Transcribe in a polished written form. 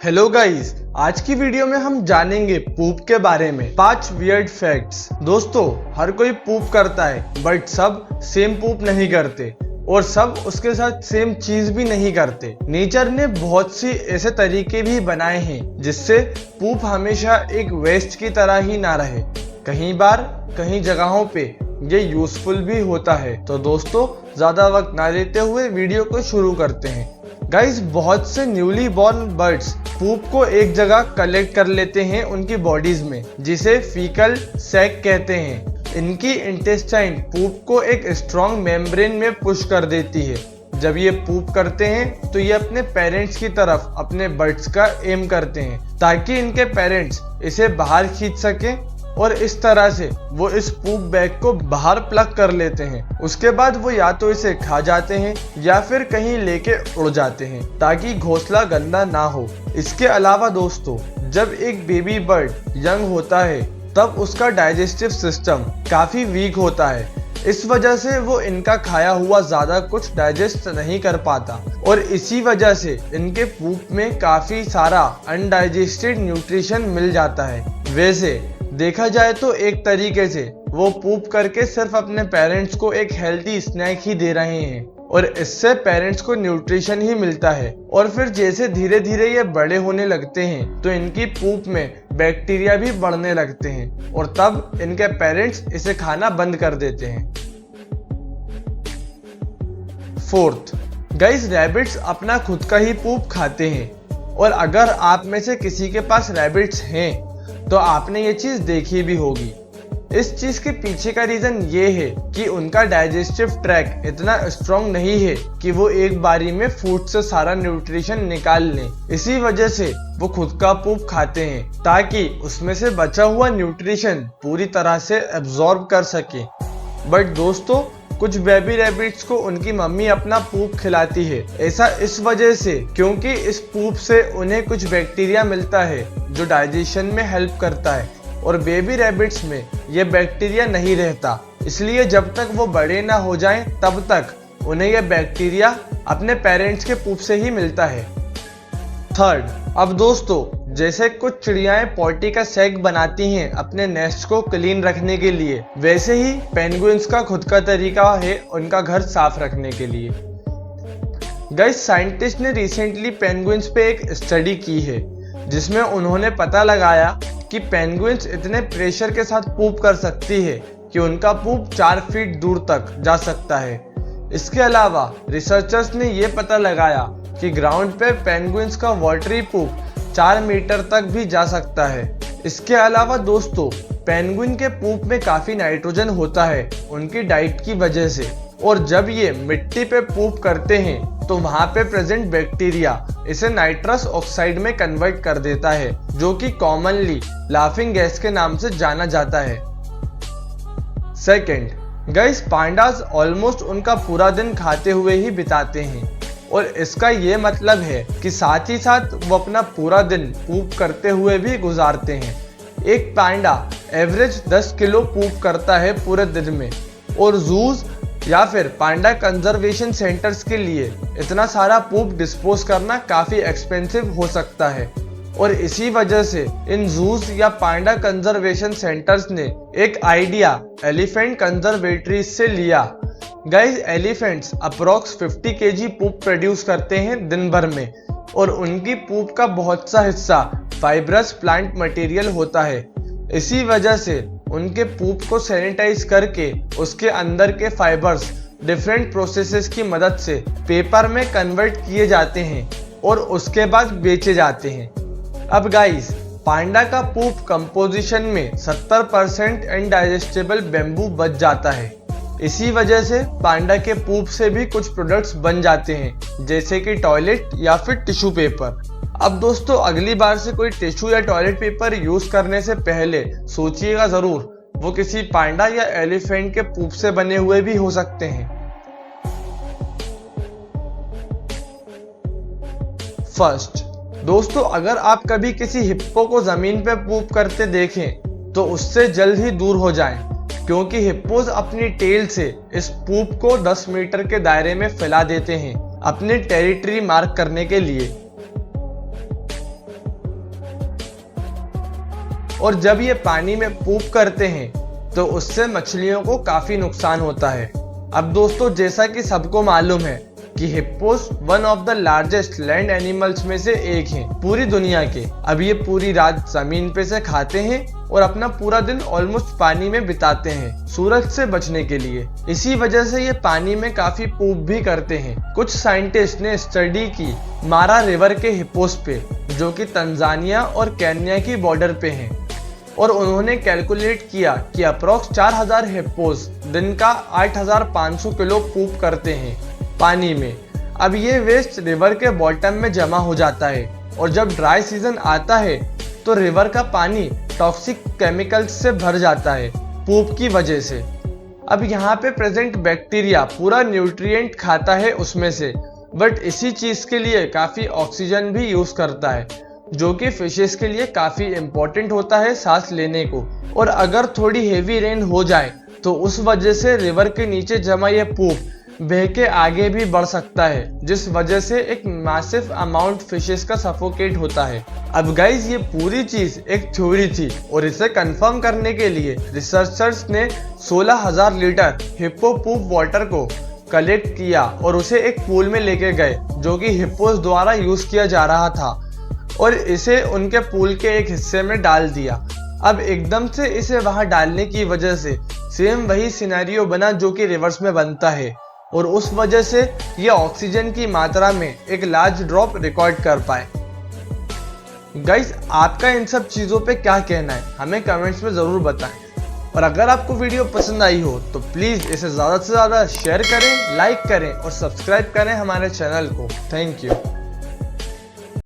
Hello guys, आज की video में हम जानेंगे पूप के बारे में 5 वियर्ड फैक्ट्स। दोस्तों, हर कोई पूप करता है बट सब सेम पूप नहीं करते और सब उसके साथ सेम चीज भी नहीं करते। नेचर ने बहुत सी ऐसे तरीके भी बनाए हैं जिससे पूप हमेशा एक वेस्ट की तरह ही ना रहे। कहीं जगहों पे ये यूजफुल भी होता है। तो दोस्तों, ज्यादा वक्त ना लेते हुए वीडियो को शुरू करते हैं। गाइस, बहुत से न्यूली बॉर्न बर्ड्स पूप को एक जगह कलेक्ट कर लेते हैं उनकी बॉडीज में, जिसे फीकल सैक कहते हैं। इनकी इंटेस्टाइन पूप को एक स्ट्रॉन्ग मेम्ब्रेन में पुश कर देती है। जब ये पूप करते हैं तो ये अपने पेरेंट्स की तरफ अपने बर्ड्स का एम करते हैं ताकि इनके पेरेंट्स इसे बाहर खींच सकें और इस तरह से वो इस पूप बैग को बाहर प्लग कर लेते हैं। उसके बाद वो या तो इसे खा जाते हैं या फिर कहीं लेके उड़ जाते हैं ताकि घोंसला गंदा ना हो। इसके अलावा दोस्तों, जब एक बेबी बर्ड यंग होता है तब उसका डाइजेस्टिव सिस्टम काफी वीक होता है। इस वजह से वो इनका खाया हुआ ज्यादा कुछ डाइजेस्ट नहीं कर पाता और इसी वजह से इनके पूप में काफी सारा अनडाइजेस्टेड न्यूट्रिशन मिल जाता है। वैसे देखा जाए तो एक तरीके से वो पूप करके सिर्फ अपने पेरेंट्स को एक हेल्दी स्नैक ही दे रहे हैं और इससे पेरेंट्स को न्यूट्रिशन ही मिलता है। और फिर जैसे धीरे धीरे ये बड़े होने लगते हैं तो इनकी पूप में बैक्टीरिया भी बढ़ने लगते हैं और तब इनके पेरेंट्स इसे खाना बंद कर देते हैं। फोर्थ, गाइस, रैबिट्स अपना खुद का ही पूप खाते हैं और अगर आप में से किसी के पास रैबिट्स हैं तो आपने ये चीज देखी भी होगी। इस चीज के पीछे का रीजन ये है कि उनका डाइजेस्टिव ट्रैक इतना स्ट्रॉन्ग नहीं है कि वो एक बारी में फूड से सारा न्यूट्रिशन निकाल लें। इसी वजह से वो खुद का पूप खाते हैं ताकि उसमें से बचा हुआ न्यूट्रिशन पूरी तरह से एब्जॉर्ब कर सके। बट दोस्तों, कुछ बेबी रैबिट्स को उनकी मम्मी अपना पूप खिलाती है। ऐसा इस वजह से क्योंकि इस पूप से उन्हें कुछ बैक्टीरिया मिलता है जो डाइजेशन में हेल्प करता है और बेबी रैबिट्स में ये बैक्टीरिया नहीं रहता। इसलिए जब तक वो बड़े ना हो जाएं तब तक उन्हें यह बैक्टीरिया अपने पेरेंट्स के पूप से ही मिलता है। थर्ड, अब दोस्तों, जैसे कुछ चिड़ियाएं पॉटी का सैक बनाती हैं अपने नेस्ट को क्लीन रखने के लिए, वैसे ही पेंगुइन्स का खुद का तरीका है उनका घर साफ रखने के लिए। गाइस, साइंटिस्ट ने रिसेंटली पेंगुइन्स पे एक स्टडी की है जिसमें उन्होंने पता लगाया कि पेंगुइन्स इतने प्रेशर के साथ पूप कर सकती है कि उनका पूप 4 फीट दूर तक जा सकता है। इसके अलावा रिसर्चर्स ने यह पता लगाया कि ग्राउंड पे पेंगुइन्स का वाटरी पूप 4 मीटर तक भी जा सकता है। इसके अलावा दोस्तों, पेंगुइन के पूप में काफी नाइट्रोजन होता है उनकी डाइट की वजह से, और जब ये मिट्टी पे पूप करते हैं तो वहां पे प्रेजेंट बैक्टीरिया इसे नाइट्रस ऑक्साइड में कन्वर्ट कर देता है, जो कि कॉमनली लाफिंग गैस के नाम से जाना जाता है। सेकेंड, गाइस, पांडास ऑलमोस्ट उनका पूरा दिन खाते हुए ही बिताते हैं और इसका ये मतलब है कि साथ ही साथ वो अपना पूरा दिन पूप करते हुए भी गुजारते हैं। एक पांडा एवरेज 10 किलो पूप करता है पूरे दिन में और जूज या फिर पांडा कंजर्वेशन सेंटर्स के लिए इतना सारा पूप डिस्पोज करना काफी एक्सपेंसिव हो सकता है और इसी वजह से इन जूज या पांडा कंजर्वेशन सेंटर्स ने एक आइडिया एलिफेंट कंजर्वेटरीज से लिया। गाइस, एलिफेंट्स अप्रोक्स 50 केजी पूप प्रोड्यूस करते हैं दिन भर में और उनकी पूप का बहुत सा हिस्सा फाइब्रस प्लांट मटेरियल होता है। इसी वजह से उनके पूप को सैनिटाइज करके उसके अंदर के फाइबर्स डिफरेंट प्रोसेसेस की मदद से पेपर में कन्वर्ट किए जाते हैं और उसके बाद बेचे जाते हैं। अब गाइस, पांडा का पूप कंपोजिशन में 70% इनडाइजेस्टेबल बेम्बू बच जाता है। इसी वजह से पांडा के पूप से भी कुछ प्रोडक्ट्स बन जाते हैं जैसे कि टॉयलेट या फिर टिश्यू पेपर। अब दोस्तों, अगली बार से कोई टिश्यू या टॉयलेट पेपर यूज करने से पहले सोचिएगा जरूर, वो किसी पांडा या एलिफेंट के पूप से बने हुए भी हो सकते हैं। फर्स्ट, दोस्तों, अगर आप कभी किसी हिप्पो को जमीन पे पूप करते देखें तो उससे जल्द ही दूर हो जाएं, क्योंकि हिप्पोज अपनी टेल से इस पूप को 10 मीटर के दायरे में फैला देते हैं अपने टेरिटरी मार्क करने के लिए। और जब ये पानी में पूप करते हैं तो उससे मछलियों को काफी नुकसान होता है। अब दोस्तों, जैसा कि सबको मालूम है कि hippos one of the largest land animals में से एक हैं पूरी दुनिया के। अब ये पूरी रात जमीन पे से खाते हैं और अपना पूरा दिन ऑलमोस्ट पानी में बिताते हैं सूरज से बचने के लिए। इसी वजह से ये पानी में काफी पूप भी करते हैं। कुछ साइंटिस्ट ने स्टडी की मारा रिवर के हिप्पोस पे, जो कि तंजानिया और केन्या की बॉर्डर पे हैं, और उन्होंने कैलकुलेट किया कि अप्रॉक्स 4000 हिप्पोस दिन का 8500 किलो पूप करते हैं पानी में। अब ये वेस्ट रिवर के बॉटम में जमा हो जाता है और जब ड्राई सीजन आता है तो रिवर का पानी टॉक्सिक केमिकल्स से भर जाता है पूप की वजह से। अब यहाँ पे प्रेजेंट बैक्टीरिया पूरा न्यूट्रिएंट खाता है उसमें से, बट इसी चीज के लिए काफी ऑक्सीजन भी यूज करता है, जो कि फिशेस के लिए काफी इंपॉर्टेंट होता है सांस लेने को। और अगर थोड़ी हेवी रेन हो जाए तो उस वजह से रिवर के नीचे जमा ये पूप बह के आगे भी बढ़ सकता है, जिस वजह से एक मैसिव अमाउंट फिशेस का सफोकेट होता है। अब गाइज, ये पूरी चीज एक थ्योरी थी और इसे कंफर्म करने के लिए रिसर्चर्स ने 16,000 लीटर हिप्पो पूप वाटर को कलेक्ट किया और उसे एक पूल में लेके गए, जो कि हिप्पोस द्वारा यूज किया जा रहा था, और इसे उनके पूल के एक हिस्से में डाल दिया। अब एकदम से इसे वहां डालने की वजह से सेम वही सिनेरियो बना जो कि रिवर्स में बनता है, और उस वजह से ये ऑक्सीजन की मात्रा में एक लार्ज ड्रॉप रिकॉर्ड कर पाए। गाइस, आपका इन सब चीज़ों पे क्या कहना है हमें कमेंट्स में ज़रूर बताएं। और अगर आपको वीडियो पसंद आई हो तो प्लीज़ इसे ज़्यादा से ज़्यादा शेयर करें, लाइक करें और सब्सक्राइब करें हमारे चैनल को। Thank you.